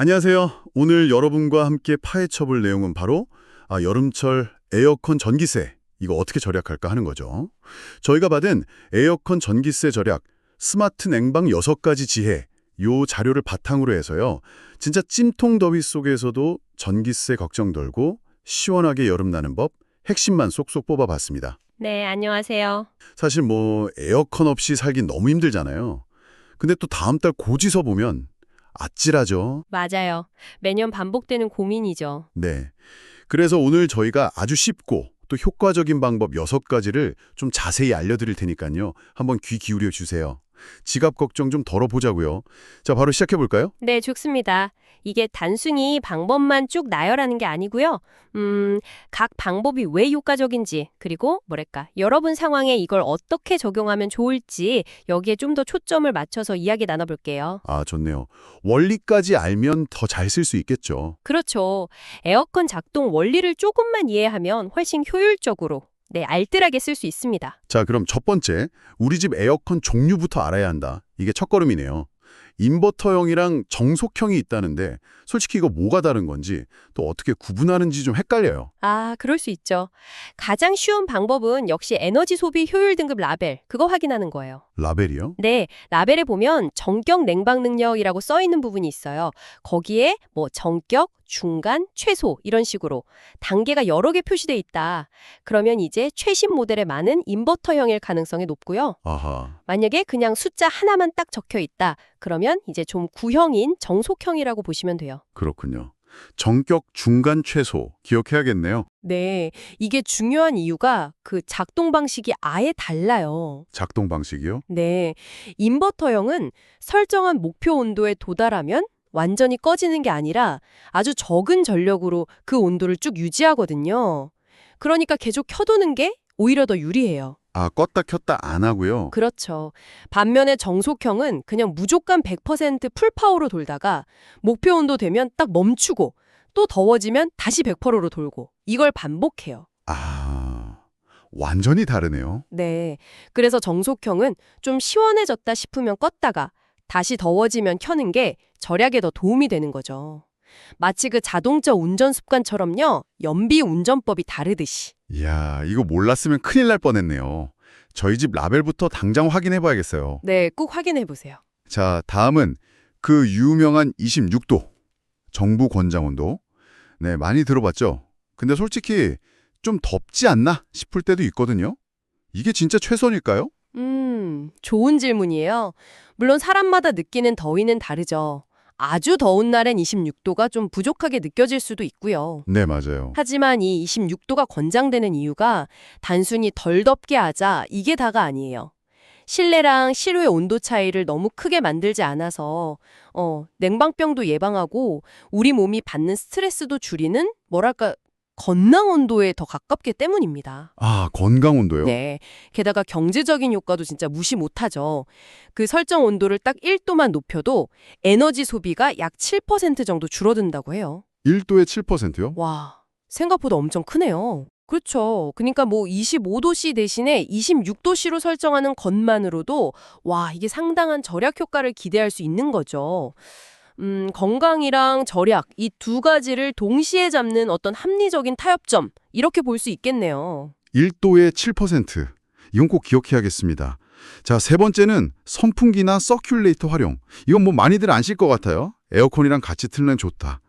안녕하세요. 오늘 여러분과 함께 파헤쳐볼 내용은 바로 여름철 에어컨 전기세, 이거 어떻게 절약할까 하는 거죠. 저희가 받은 에어컨 전기세 절약 스마트 냉방 6가지 지혜, 요 자료를 바탕으로 해서요. 진짜 찜통 더위 속에서도 전기세 걱정 덜고 시원하게 여름 나는 법, 핵심만 쏙쏙 뽑아봤습니다. 네, 안녕하세요. 사실 에어컨 없이 살긴 너무 힘들잖아요. 근데 또 다음 달 고지서 보면 아찔하죠. 맞아요. 매년 반복되는 고민이죠. 네. 그래서 오늘 저희가 아주 쉽고 또 효과적인 방법 6가지를 좀 자세히 알려드릴 테니까요. 한번 귀 기울여 주세요. 지갑 걱정 좀 덜어보자고요. 자, 바로 시작해볼까요? 네, 좋습니다. 이게 단순히 방법만 쭉 나열하는 게 아니고요. 각 방법이 왜 효과적인지, 그리고 여러분 상황에 이걸 어떻게 적용하면 좋을지 여기에 좀 더 초점을 맞춰서 이야기 나눠볼게요. 아, 좋네요. 원리까지 알면 더 잘 쓸 수 있겠죠. 그렇죠. 에어컨 작동 원리를 조금만 이해하면 훨씬 효율적으로, 알뜰하게 쓸 수 있습니다. 자, 그럼 첫 번째, 우리 집 에어컨 종류부터 알아야 한다. 이게 첫걸음이네요. 인버터형이랑 정속형이 있다는데 솔직히 이거 뭐가 다른 건지 또 어떻게 구분하는지 좀 헷갈려요. 아, 그럴 수 있죠. 가장 쉬운 방법은 역시 에너지 소비 효율 등급 라벨, 그거 확인하는 거예요. 라벨이요? 네, 라벨에 보면 정격 냉방 능력이라고 써 있는 부분이 있어요. 거기에 정격, 중간, 최소 이런 식으로 단계가 여러 개 표시돼 있다. 그러면 이제 최신 모델에 많은 인버터형일 가능성이 높고요. 아하, 만약에 그냥 숫자 하나만 딱 적혀 있다. 그러면 이제 좀 구형인 정속형이라고 보시면 돼요. 그렇군요. 정격, 중간, 최소 기억해야겠네요. 네, 이게 중요한 이유가 그 작동 방식이 아예 달라요. 작동 방식이요? 네, 인버터형은 설정한 목표 온도에 도달하면 완전히 꺼지는 게 아니라 아주 적은 전력으로 그 온도를 쭉 유지하거든요. 그러니까 계속 켜두는 게 오히려 더 유리해요. 아, 껐다 켰다 안 하고요. 그렇죠. 반면에 정속형은 그냥 무조건 100% 풀파워로 돌다가 목표 온도 되면 딱 멈추고 또 더워지면 다시 100%로 돌고 이걸 반복해요. 아, 완전히 다르네요. 네. 그래서 정속형은 좀 시원해졌다 싶으면 껐다가 다시 더워지면 켜는 게 절약에 더 도움이 되는 거죠. 마치 그 자동차 운전 습관처럼요. 연비 운전법이 다르듯이. 이야, 이거 몰랐으면 큰일 날 뻔했네요. 저희 집 라벨부터 당장 확인해봐야겠어요. 네, 꼭 확인해 보세요. 자, 다음은 그 유명한 26도, 정부 권장온도. 네, 많이 들어봤죠? 근데 솔직히 좀 덥지 않나 싶을 때도 있거든요. 이게 진짜 최선일까요? 좋은 질문이에요. 물론 사람마다 느끼는 더위는 다르죠. 아주 더운 날엔 26도가 좀 부족하게 느껴질 수도 있고요. 네, 맞아요. 하지만 이 26도가 권장되는 이유가 단순히 덜 덥게 하자 이게 다가 아니에요. 실내랑 실외 온도 차이를 너무 크게 만들지 않아서 냉방병도 예방하고 우리 몸이 받는 스트레스도 줄이는 건강 온도에 더 가깝기 때문입니다. 아, 건강온도요? 네. 게다가 경제적인 효과도 진짜 무시 못하죠. 그 설정 온도를 딱 1도만 높여도 에너지 소비가 약 7% 정도 줄어든다고 해요. 1도에 7%요? 와, 생각보다 엄청 크네요. 그렇죠. 그러니까 25도씨 대신에 26도씨로 설정하는 것만으로도 이게 상당한 절약 효과를 기대할 수 있는 거죠. 건강이랑 절약 이 두 가지를 동시에 잡는 어떤 합리적인 타협점 이렇게 볼 수 있겠네요. 1도에 7%. 이건 꼭 기억해야겠습니다. 자, 세 번째는 선풍기나 서큘레이터 활용. 이건 많이들 안 쓸 것 같아요. 에어컨이랑 같이 틀면 좋다.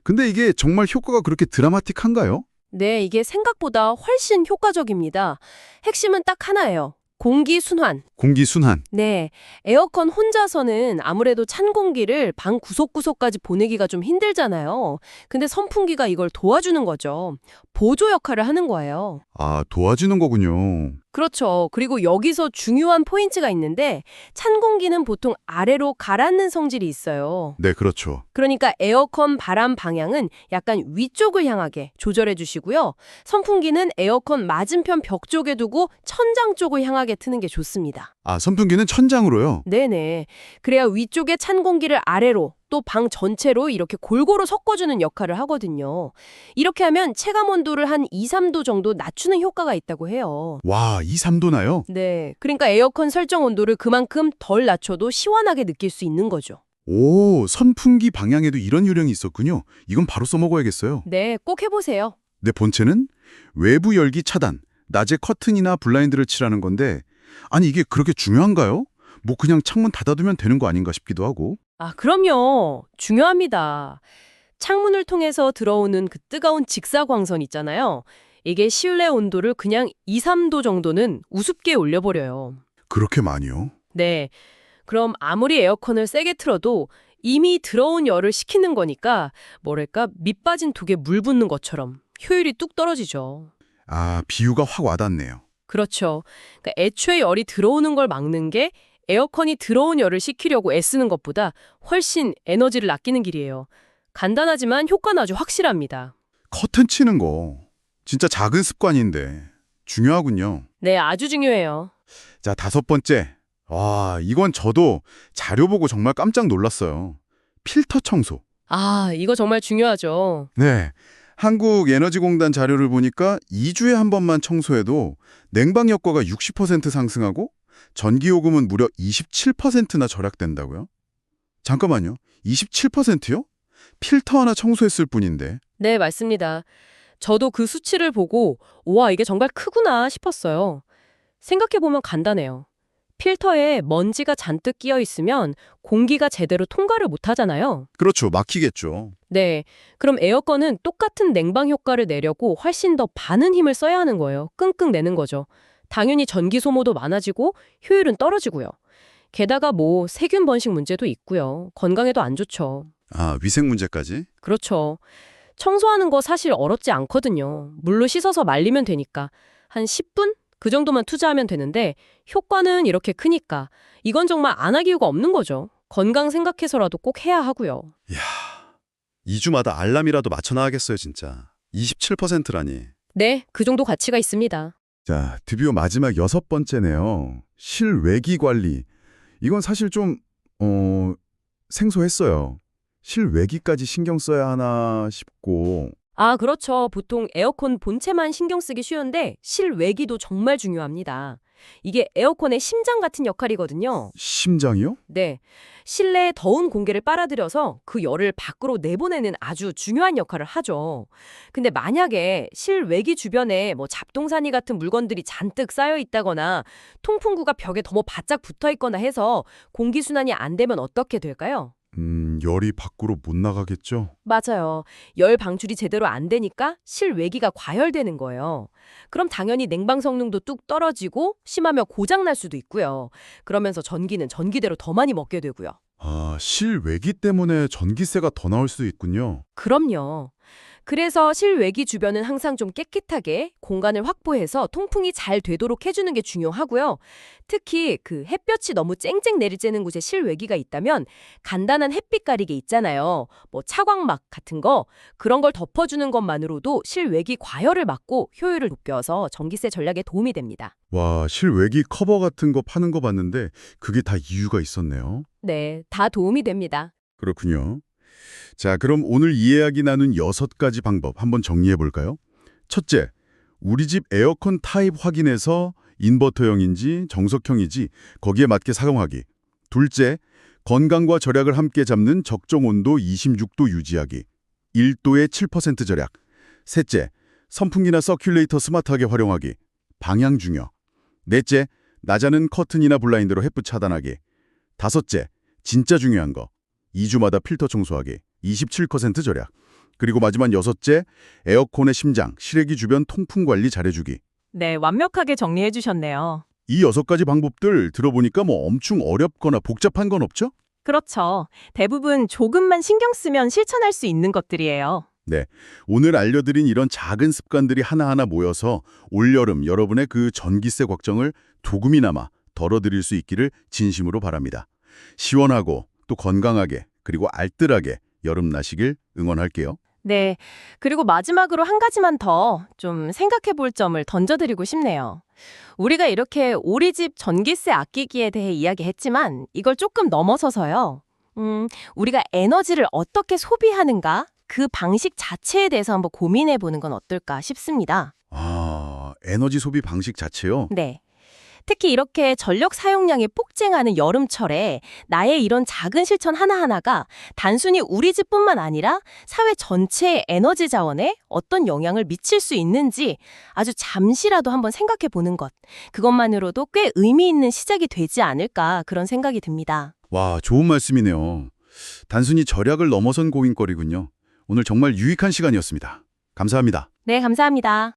근데 이게 정말 효과가 그렇게 드라마틱한가요? 네, 이게 생각보다 훨씬 효과적입니다. 핵심은 딱 하나예요. 공기 순환. 공기 순환. 네, 에어컨 혼자서는 아무래도 찬 공기를 방 구석구석까지 보내기가 좀 힘들잖아요. 근데 선풍기가 이걸 도와주는 거죠. 보조 역할을 하는 거예요. 아, 도와주는 거군요. 그렇죠. 그리고 여기서 중요한 포인트가 있는데 찬 공기는 보통 아래로 가라앉는 성질이 있어요. 네, 그렇죠. 그러니까 에어컨 바람 방향은 약간 위쪽을 향하게 조절해 주시고요. 선풍기는 에어컨 맞은편 벽 쪽에 두고 천장 쪽을 향하게 트는 게 좋습니다. 아, 선풍기는 천장으로요? 네네. 그래야 위쪽에 찬 공기를 아래로 또 방 전체로 이렇게 골고루 섞어주는 역할을 하거든요. 이렇게 하면 체감 온도를 한 2, 3도 정도 낮추는 효과가 있다고 해요. 와, 2, 3도나요? 네. 그러니까 에어컨 설정 온도를 그만큼 덜 낮춰도 시원하게 느낄 수 있는 거죠. 오, 선풍기 방향에도 이런 요령이 있었군요. 이건 바로 써먹어야겠어요. 네, 꼭 해보세요. 내 본체는 외부 열기 차단, 낮에 커튼이나 블라인드를 칠하는 건데 아니 이게 그렇게 중요한가요? 뭐 그냥 창문 닫아두면 되는 거 아닌가 싶기도 하고. 아, 그럼요. 중요합니다. 창문을 통해서 들어오는 그 뜨거운 직사광선 있잖아요. 이게 실내 온도를 그냥 2, 3도 정도는 우습게 올려버려요. 그렇게 많이요? 네. 그럼 아무리 에어컨을 세게 틀어도 이미 들어온 열을 식히는 거니까 뭐랄까 밑 빠진 독에 물 붓는 것처럼 효율이 뚝 떨어지죠. 아, 비유가 확 와닿네요. 그렇죠. 그러니까 애초에 열이 들어오는 걸 막는 게 에어컨이 들어온 열을 식히려고 애쓰는 것보다 훨씬 에너지를 아끼는 길이에요. 간단하지만 효과는 아주 확실합니다. 커튼 치는 거 진짜 작은 습관인데 중요하군요. 네, 아주 중요해요. 자, 5번째. 와, 이건 저도 자료 보고 정말 깜짝 놀랐어요. 필터 청소. 아, 이거 정말 중요하죠. 네. 한국에너지공단 자료를 보니까 2주에 한 번만 청소해도 냉방 효과가 60% 상승하고 전기요금은 무려 27%나 절약된다고요? 잠깐만요. 27%요? 필터 하나 청소했을 뿐인데. 네, 맞습니다. 저도 그 수치를 보고 와, 이게 정말 크구나 싶었어요. 생각해보면 간단해요. 필터에 먼지가 잔뜩 끼어 있으면 공기가 제대로 통과를 못 하잖아요. 그렇죠. 막히겠죠. 네. 그럼 에어컨은 똑같은 냉방 효과를 내려고 훨씬 더 많은 힘을 써야 하는 거예요. 끙끙 내는 거죠. 당연히 전기 소모도 많아지고 효율은 떨어지고요. 게다가 뭐 세균 번식 문제도 있고요. 건강에도 안 좋죠. 아, 위생 문제까지? 그렇죠. 청소하는 거 사실 어렵지 않거든요. 물로 씻어서 말리면 되니까. 한 10분? 그 정도만 투자하면 되는데 효과는 이렇게 크니까 이건 정말 안 할 이유가 없는 거죠. 건강 생각해서라도 꼭 해야 하고요. 이야, 2주마다 알람이라도 맞춰놔야겠어요, 진짜. 27%라니. 네, 그 정도 가치가 있습니다. 자, 드디어 마지막 6번째네요. 실외기 관리. 이건 사실 좀, 생소했어요. 실외기까지 신경 써야 하나 싶고. 아, 그렇죠. 보통 에어컨 본체만 신경 쓰기 쉬운데 실외기도 정말 중요합니다. 이게 에어컨의 심장 같은 역할이거든요. 심장이요? 네. 실내에 더운 공기를 빨아들여서 그 열을 밖으로 내보내는 아주 중요한 역할을 하죠. 근데 만약에 실외기 주변에 뭐 잡동사니 같은 물건들이 잔뜩 쌓여 있다거나 통풍구가 벽에 너무 바짝 붙어 있거나 해서 공기순환이 안 되면 어떻게 될까요? 열이 밖으로 못 나가겠죠? 맞아요. 열 방출이 제대로 안 되니까 실외기가 과열되는 거예요. 그럼 당연히 냉방 성능도 뚝 떨어지고 심하면 고장 날 수도 있고요. 그러면서 전기는 전기대로 더 많이 먹게 되고요. 아, 실외기 때문에 전기세가 더 나올 수도 있군요. 그럼요. 그래서 실외기 주변은 항상 좀 깨끗하게 공간을 확보해서 통풍이 잘 되도록 해주는 게 중요하고요. 특히 그 햇볕이 너무 쨍쨍 내리쬐는 곳에 실외기가 있다면 간단한 햇빛 가리개 있잖아요. 뭐 차광막 같은 거 그런 걸 덮어주는 것만으로도 실외기 과열을 막고 효율을 높여서 전기세 전략에 도움이 됩니다. 와, 실외기 커버 같은 거 파는 거 봤는데 그게 다 이유가 있었네요. 네, 다 도움이 됩니다. 그렇군요. 자, 그럼 오늘 이야기 나눈 6가지 방법 한번 정리해 볼까요? 첫째, 우리 집 에어컨 타입 확인해서 인버터형인지 정석형이지 거기에 맞게 사용하기. 둘째, 건강과 절약을 함께 잡는 적정 온도 26도 유지하기. 1도에 7% 절약. 셋째, 선풍기나 서큘레이터 스마트하게 활용하기. 방향 중요. 넷째, 낮에는 커튼이나 블라인드로 햇빛 차단하기. 다섯째, 진짜 중요한 거. 2주마다 필터 청소하기. 27% 절약. 그리고 마지막 6째, 에어컨의 심장, 실외기 주변 통풍 관리 잘해주기. 네, 완벽하게 정리해 주셨네요. 이 6가지 방법들 들어보니까 뭐 엄청 어렵거나 복잡한 건 없죠? 그렇죠. 대부분 조금만 신경 쓰면 실천할 수 있는 것들이에요. 네, 오늘 알려드린 이런 작은 습관들이 하나하나 모여서 올여름 여러분의 그 전기세 걱정을 조금이나마 덜어드릴 수 있기를 진심으로 바랍니다. 시원하고 또 건강하게 그리고 알뜰하게 여름 나시길 응원할게요. 네. 그리고 마지막으로 한 가지만 더 좀 생각해 볼 점을 던져드리고 싶네요. 우리가 이렇게 우리 집 전기세 아끼기에 대해 이야기했지만 이걸 조금 넘어서서요. 우리가 에너지를 어떻게 소비하는가? 그 방식 자체에 대해서 한번 고민해 보는 건 어떨까 싶습니다. 아, 에너지 소비 방식 자체요? 네. 특히 이렇게 전력 사용량이 폭증하는 여름철에 나의 이런 작은 실천 하나하나가 단순히 우리 집뿐만 아니라 사회 전체의 에너지 자원에 어떤 영향을 미칠 수 있는지 아주 잠시라도 한번 생각해 보는 것. 그것만으로도 꽤 의미 있는 시작이 되지 않을까 그런 생각이 듭니다. 와, 좋은 말씀이네요. 단순히 절약을 넘어선 고민거리군요. 오늘 정말 유익한 시간이었습니다. 감사합니다. 네, 감사합니다.